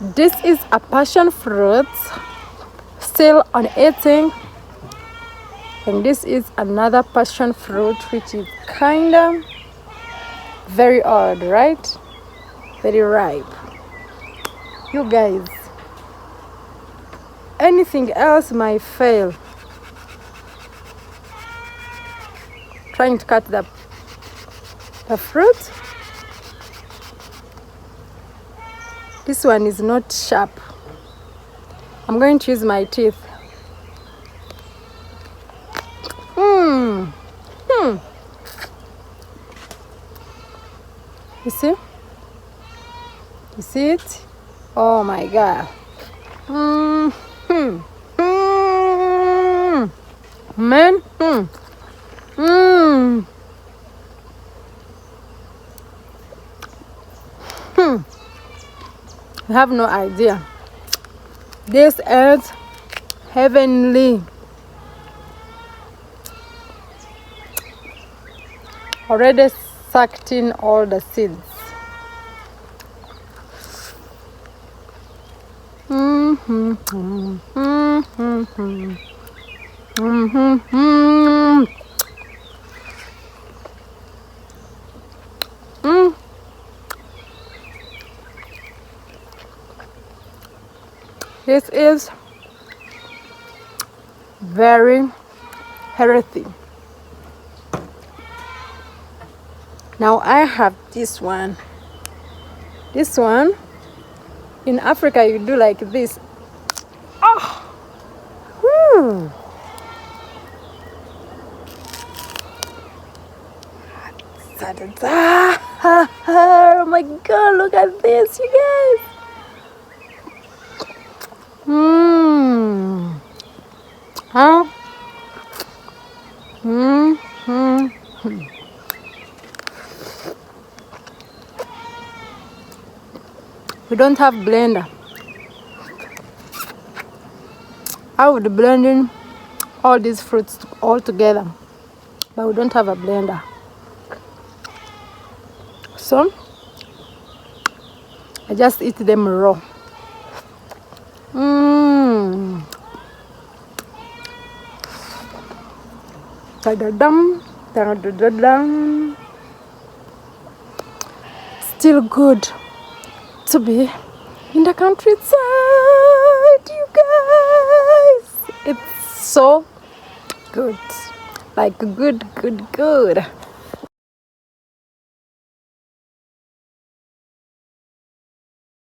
This is a passion fruit, still on eating. And this is another passion fruit, which is kinda very odd, right? Very ripe. You guys, anything else might fail. Trying to cut the fruit. This one is not sharp. I'm going to use my teeth. You see? You see it? Oh my God. Man. You have no idea. This is heavenly. Already sucked in all the seeds. This is very healthy. Now I have this one. This one, in Africa you do like this. Oh! Woo! Oh my God, look at this, you guys. Huh? We don't have blender. I would blend in all these fruits all together, but we don't have a blender. So I just eat them raw. Da-da-dum, da-da-da-dum. Still good to be in the countryside, you guys. It's so good, like good.